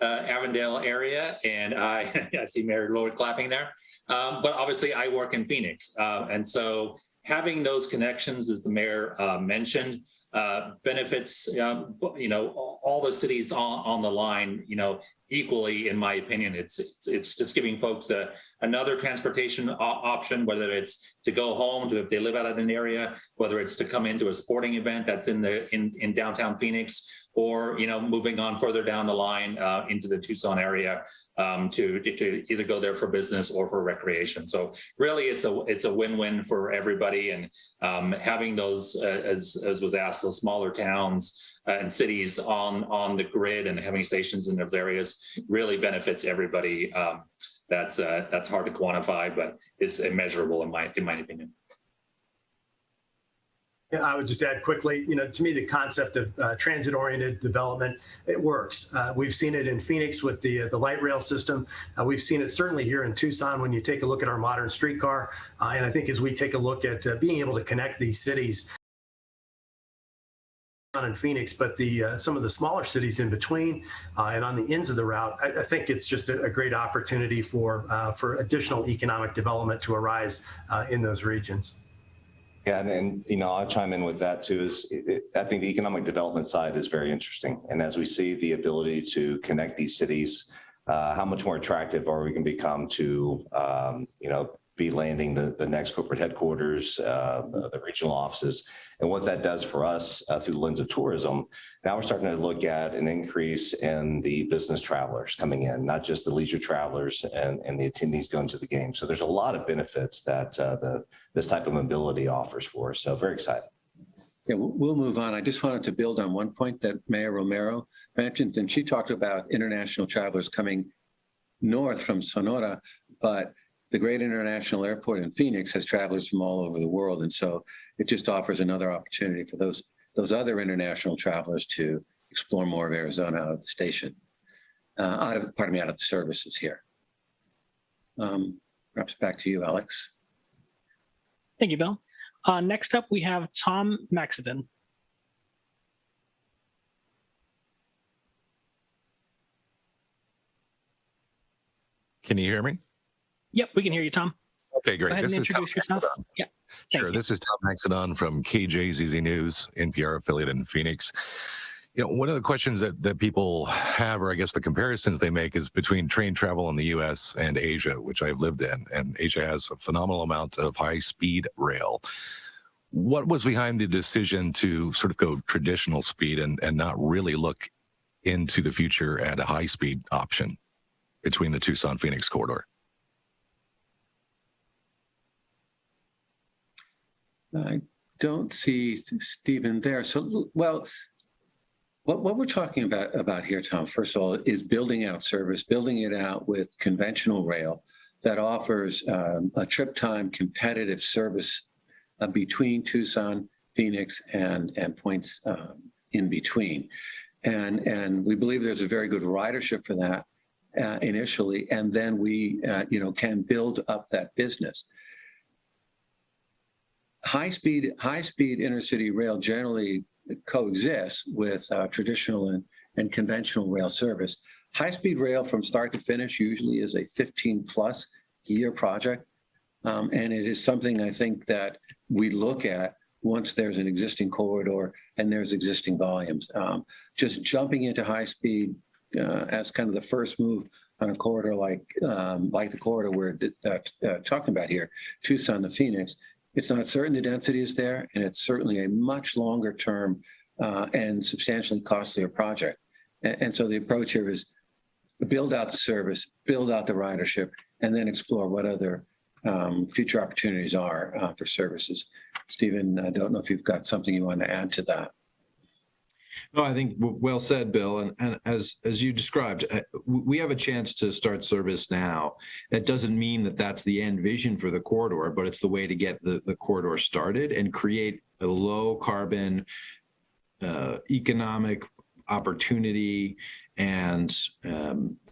Avondale area, and I see Mayor Lord clapping there. But obviously, I work in Phoenix, and so having those connections, as the mayor mentioned, benefits all the cities on the line, equally. In my opinion, it's just giving folks another transportation option, whether it's to go home to if they live out in an area, whether it's to come into a sporting event that's in downtown Phoenix, or moving on further down the line into the Tucson area to either go there for business or for recreation. So really, it's a win-win for everybody, and having those, as was asked, those smaller towns and cities on the grid and having stations in those areas really benefits everybody. That's hard to quantify, but is immeasurable in my opinion. Yeah, I would just add quickly, to me, the concept of transit-oriented development, it works. We've seen it in Phoenix with the light rail system. We've seen it certainly here in Tucson when you take a look at our modern streetcar. And I think as we take a look at being able to connect these cities, in Phoenix, but some of the smaller cities in between and on the ends of the route, I think it's just a great opportunity for additional economic development to arise in those regions. Yeah, and I'll chime in with that too. I think the economic development side is very interesting, and as we see the ability to connect these cities, how much more attractive are we going to become to be landing the next corporate headquarters, the regional offices, and what that does for us through the lens of tourism. Now we're starting to look at an increase in the business travelers coming in, not just the leisure travelers and the attendees going to the game. So there's a lot of benefits that this type of mobility offers for us. So very excited. Yeah, we'll move on. I just wanted to build on one point that Mayor Romero mentioned, and she talked about international travelers coming north from Sonora, but the great international airport in Phoenix has travelers from all over the world. And so it just offers another opportunity for those other international travelers to explore more of Arizona out of the station, out of the services here. Perhaps back to you, Alex. Thank you, Bill. Next up, we have Tom Maxiden. Can you hear me? Yep, we can hear you, Tom. Okay, Go great. ahead and introduce yourself. Yeah, thank Sure. you. This is Tom Maxidon from KJZZ News, NPR affiliate in Phoenix. You know, one of the questions that people have, or I guess the comparisons they make, is between train travel in the U.S. and Asia, which I've lived in. And Asia has a phenomenal amount of high-speed rail. What was behind the decision to sort of go traditional speed and not really look into the future at a high-speed option between the Tucson-Phoenix corridor? I don't see Stephen there. So, well, what we're talking about here, Tom, first of all, is building out service, building it out with conventional rail that offers a trip time competitive service between Tucson, Phoenix, and points in between. And we believe there's a very good ridership for that initially, and then we can build up that business. High-speed intercity rail generally coexists with traditional and conventional rail service. High-speed rail from start to finish usually is a 15-plus year project, and it is something I think that we look at once there's an existing corridor and there's existing volumes. Just jumping into high-speed as kind of the first move on a corridor like the corridor we're talking about here, Tucson to Phoenix, it's not certain the density is there, and it's certainly a much longer term and substantially costlier project. And so the approach here is build out the service, build out the ridership, and then explore what other future opportunities are for services. Stephen, I don't know if you've got something you want to add to that. No, I think well said, Bill. And as you described, we have a chance to start service now. That doesn't mean that that's the end vision for the corridor, but it's the way to get the corridor started and create a low carbon economic opportunity and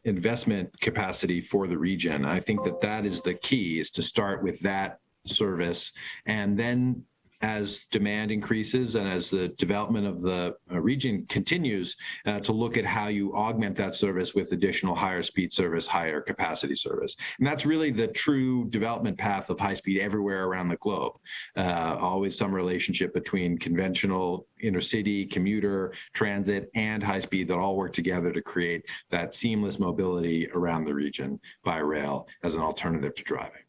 investment capacity for the region. I think that is the key, is to start with that service, and then as demand increases and as the development of the region continues, to look at how you augment that service with additional higher speed service, higher capacity service. And that's really the true development path of high speed everywhere around the globe. Always some relationship between conventional intercity, commuter, transit, and high speed that all work together to create that seamless mobility around the region by rail as an alternative to driving.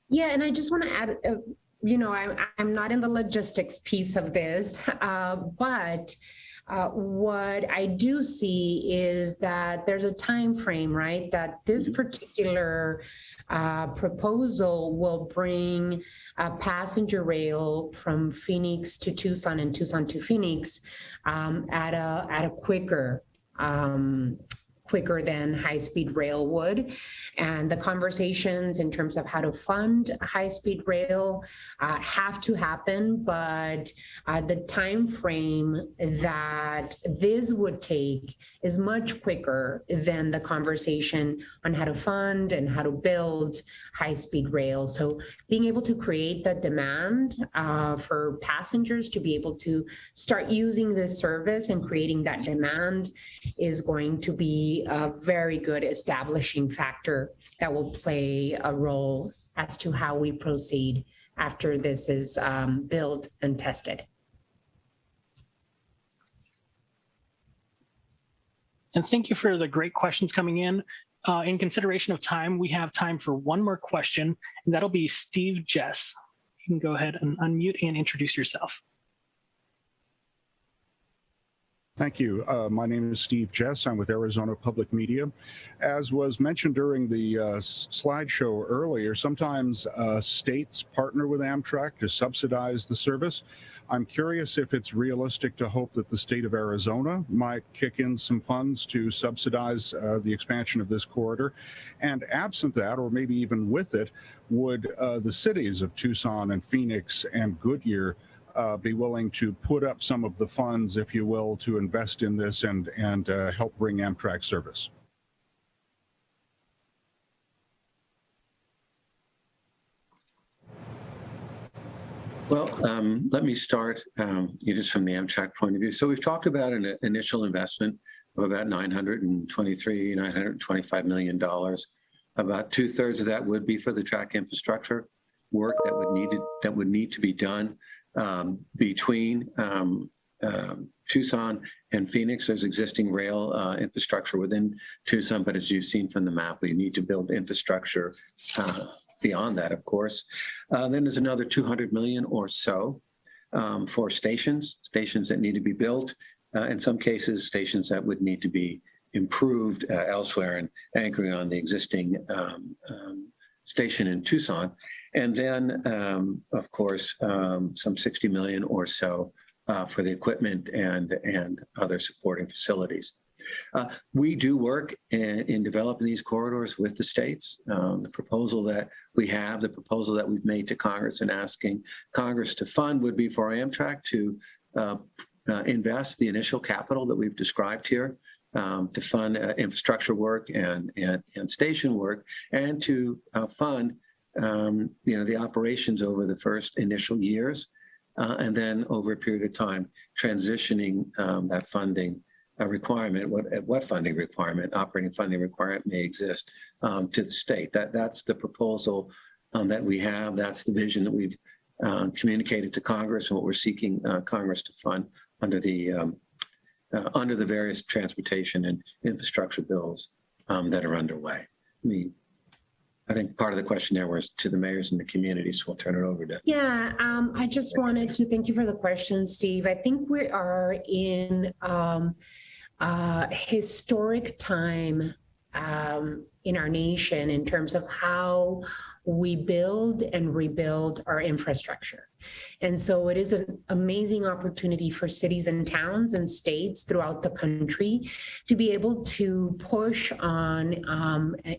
Yeah, and I just want to add, I'm not in the logistics piece of this, but what I do see is that there's a time frame, right? That this particular proposal will bring passenger rail from Phoenix to Tucson and Tucson to Phoenix at a quicker than high-speed rail would. And the conversations in terms of how to fund high-speed rail have to happen, but the time frame that this would take is much quicker than the conversation on how to fund and how to build high-speed rail. So being able to create the demand for passengers to be able to start using this service and creating that demand is going to be a very good establishing factor that will play a role as to how we proceed after this is built and tested. And thank you for the great questions coming in. In consideration of time, we have time for one more question, and that'll be Steve Jess. You can go ahead and unmute and introduce yourself. Thank you. My name is Steve Jess. I'm with Arizona Public Media. As was mentioned during the slideshow earlier, sometimes states partner with Amtrak to subsidize the service. I'm curious if it's realistic to hope that the state of Arizona might kick in some funds to subsidize the expansion of this corridor. And absent that, or maybe even with it, would the cities of Tucson and Phoenix and Goodyear be willing to put up some of the funds, if you will, to invest in this and help bring Amtrak service? Well, let me start just from the Amtrak point of view. So we've talked about an initial investment of about $925 million About 2/3 of that would be for the track infrastructure work that would need to be done between Tucson and Phoenix. There's existing rail infrastructure within Tucson, but as you've seen from the map, we need to build infrastructure beyond that, of course. Then there's another 200 million or so for stations that need to be built. In some cases, stations that would need to be improved elsewhere and anchoring on the existing station in Tucson. And then, of course, some 60 million or so for the equipment and other supporting facilities. We do work in developing these corridors with the states. The proposal that we've made to Congress and asking Congress to fund would be for Amtrak to invest the initial capital that we've described here to fund infrastructure work and station work, and to fund the operations over the first initial years, and then over a period of time transitioning that funding requirement, what funding requirement, operating funding requirement may exist to the state. That's the proposal that we have. That's the vision that we've communicated to Congress, and what we're seeking Congress to fund under the various transportation and infrastructure bills that are underway. I think part of the question there was to the mayors and the community, so we'll turn it over to. Yeah, I just wanted to thank you for the question, Steve. I think we are in a historic time in our nation in terms of how we build and rebuild our infrastructure. And so it is an amazing opportunity for cities and towns and states throughout the country to be able to push on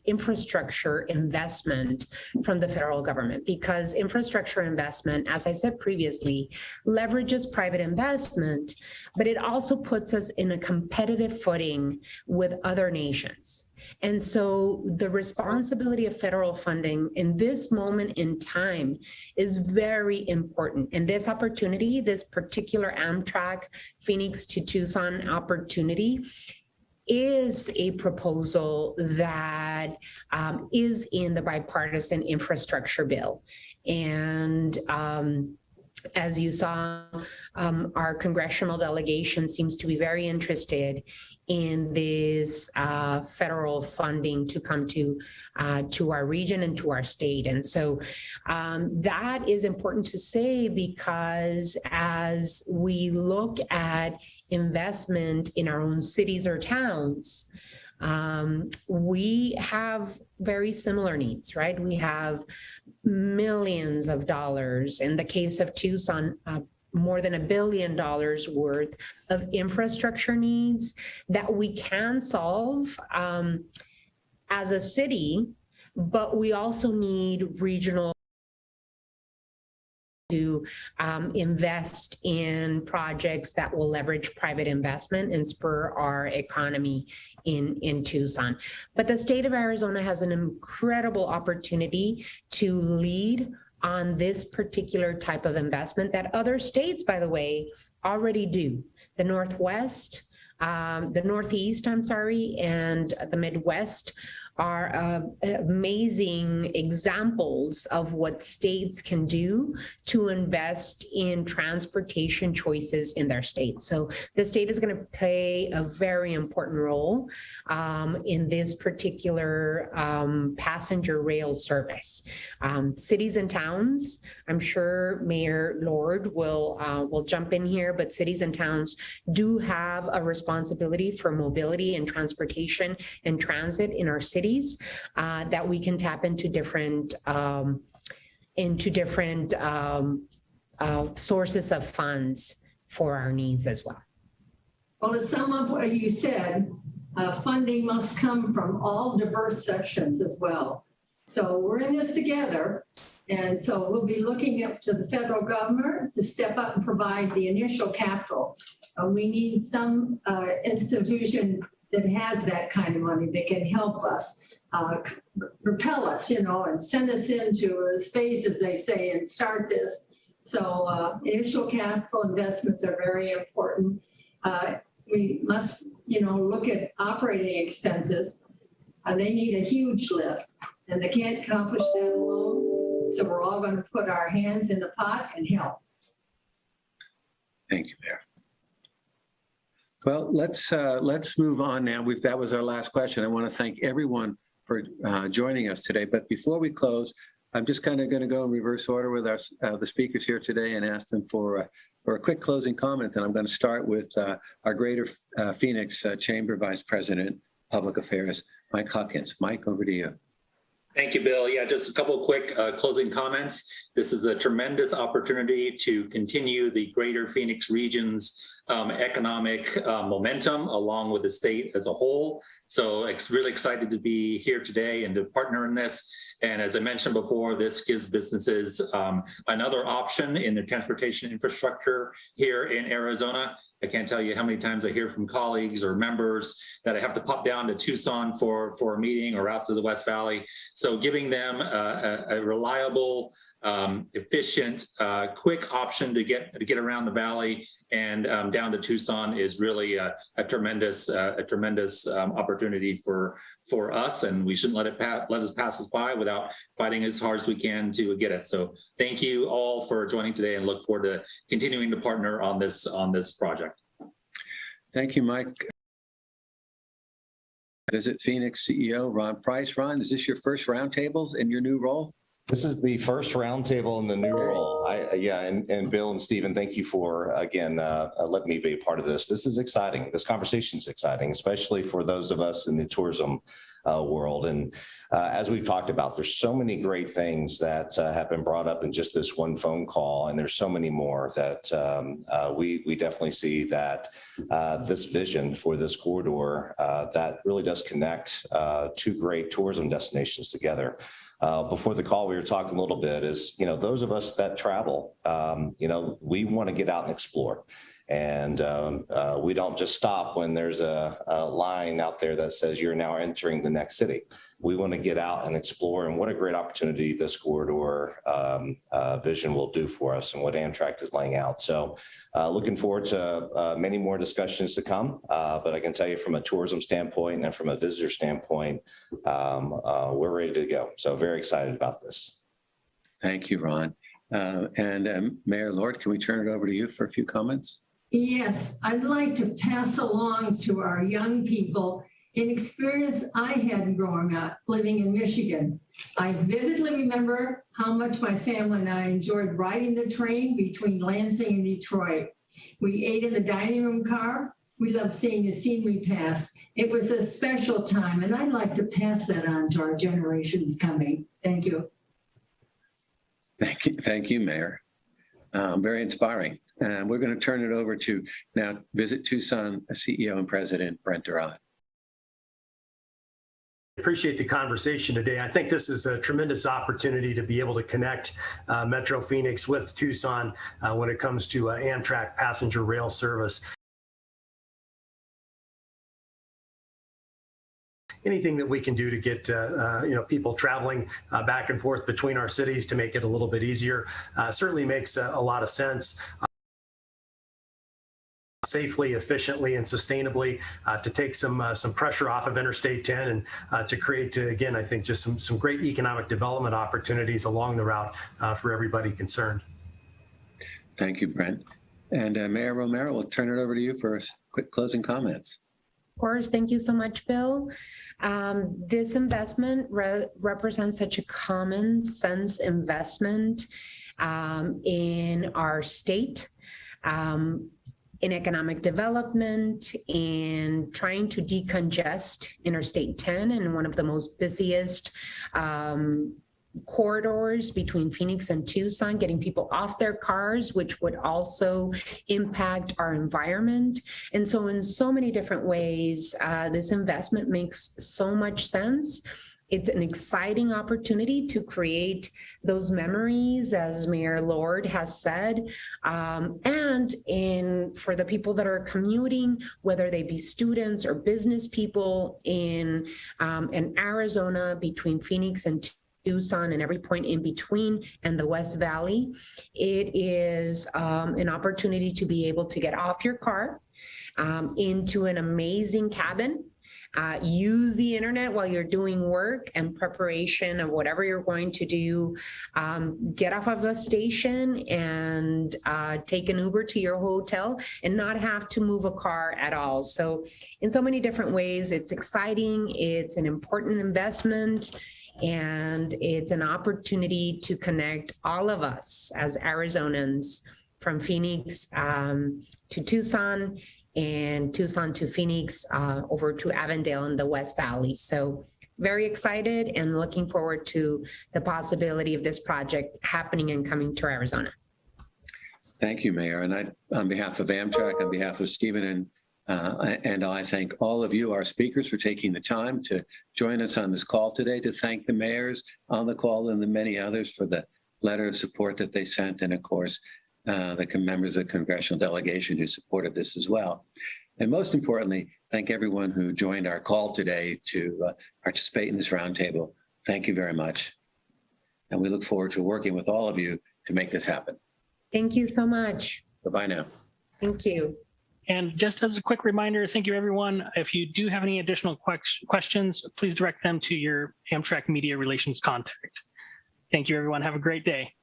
infrastructure investment from the federal government, because infrastructure investment, as I said previously, leverages private investment, but it also puts us in a competitive footing with other nations. And so the responsibility of federal funding in this moment in time is very important. And this opportunity, this particular Amtrak Phoenix to Tucson opportunity, is a proposal that is in the bipartisan infrastructure bill. And as you saw, our congressional delegation seems to be very interested in this federal funding to come to our region and to our state. And so that is important to say, because as we look at investment in our own cities or towns, we have very similar needs, right? We have millions of dollars. In the case of Tucson, more than $1 billion worth of infrastructure needs that we can solve as a city, but we also need regional to invest in projects that will leverage private investment and spur our economy in Tucson. But the state of Arizona has an incredible opportunity to lead on this particular type of investment that other states, by the way, already do. The Northeast, and the Midwest are amazing examples of what states can do to invest in transportation choices in their state. So the state is going to play a very important role in this particular passenger rail service. Cities and towns, I'm sure Mayor Lord will jump in here, but cities and towns do have a responsibility for mobility and transportation and transit in our cities. That we can tap into different sources of funds for our needs as well. Well, to sum up what you said, funding must come from all diverse sections as well. So we're in this together, and so we'll be looking up to the federal government to step up and provide the initial capital. We need some institution that has that kind of money that can help us, propel us, and send us into space, as they say, and start this. So initial capital investments are very important. We must, look at operating expenses. They need a huge lift, and they can't accomplish that alone. So we're all going to put our hands in the pot and help. Thank you, Mayor. Well, let's move on now. That was our last question. I want to thank everyone for joining us today. But before we close, I'm just kind of going to go in reverse order with the speakers here today and ask them for a quick closing comment. And I'm going to start with our Greater Phoenix Chamber Vice President, Public Affairs, Mike Huckins. Mike, over to you. Thank you, Bill. Yeah, just a couple of quick closing comments. This is a tremendous opportunity to continue the Greater Phoenix region's economic momentum along with the state as a whole. So it's really excited to be here today and to partner in this. And as I mentioned before, this gives businesses another option in the transportation infrastructure here in Arizona. I can't tell you how many times I hear from colleagues or members that I have to pop down to Tucson for a meeting or out to the West Valley. So giving them a reliable, efficient, quick option to get around the valley and down to Tucson is really a tremendous opportunity for us, and we shouldn't let us pass us by without fighting as hard as we can to get it. So thank you all for joining today, and look forward to continuing to partner on this project. Thank you, Mike. Visit Phoenix CEO Ron Price. Ron, is this your first roundtables in your new role? This is the first roundtable in the new role. And Bill and Stephen, thank you for, again, letting me be a part of this. This is exciting. This conversation is exciting, especially for those of us in the tourism world. And as we've talked about, there's so many great things that have been brought up in just this one phone call. And there's so many more that we definitely see that this vision for this corridor that really does connect two great tourism destinations together. Before the call, we were talking a little bit is, those of us that travel, we want to get out and explore. And we don't just stop when there's a line out there that says you're now entering the next city. We want to get out and explore, and what a great opportunity this corridor vision will do for us and what Amtrak is laying out. So looking forward to many more discussions to come. But I can tell you from a tourism standpoint and from a visitor standpoint, we're ready to go. So very excited about this. Thank you, Ron. And Mayor Lord, can we turn it over to you for a few comments? Yes, I'd like to pass along to our young people an experience I had growing up living in Michigan. I vividly remember how much my family and I enjoyed riding the train between Lansing and Detroit. We ate in the dining room car. We loved seeing the scenery pass. It was a special time, and I'd like to pass that on to our generations coming. Thank you. Thank you, Mayor. Very inspiring. We're going to turn it over to now Visit Tucson CEO and President Brent Duran. Appreciate the conversation today. I think this is a tremendous opportunity to be able to connect Metro Phoenix with Tucson when it comes to Amtrak passenger rail service. Anything that we can do to get people traveling back and forth between our cities to make it a little bit easier certainly makes a lot of sense. Safely, efficiently, and sustainably to take some pressure off of Interstate 10 and to create, again, I think just some great economic development opportunities along the route for everybody concerned. Thank you, Brent. And Mayor Romero, we'll turn it over to you for quick closing comments. Of course, thank you so much, Bill. This investment represents such a common sense investment in our state, in economic development, in trying to decongest Interstate 10 and one of the most busiest corridors between Phoenix and Tucson, getting people off their cars, which would also impact our environment. And so in so many different ways, this investment makes so much sense. It's an exciting opportunity to create those memories, as Mayor Lord has said, and for the people that are commuting, whether they be students or business people in Arizona between Phoenix and Tucson and every point in between and the West Valley, it is an opportunity to be able to get off your car into an amazing cabin use the internet while you're doing work and preparation of whatever you're going to do. Get off of the station and take an Uber to your hotel and not have to move a car at all. So in so many different ways, it's exciting. It's an important investment. And it's an opportunity to connect all of us as Arizonans from Phoenix to Tucson, and Tucson to Phoenix, over to Avondale in the West Valley. So very excited and looking forward to the possibility of this project happening and coming to Arizona. Thank you, Mayor. And on behalf of Amtrak, on behalf of Stephen and I thank all of you, our speakers, for taking the time to join us on this call today, to thank the mayors on the call and the many others for the letter of support that they sent, and of course, the members of the congressional delegation who supported this as well. And most importantly, thank everyone who joined our call today to participate in this roundtable. Thank you very much. And we look forward to working with all of you to make this happen. Thank you so much. Bye-bye now. Thank you. And just as a quick reminder, thank you, everyone. If you do have any additional questions, please direct them to your Amtrak Media Relations contact. Thank you, everyone. Have a great day.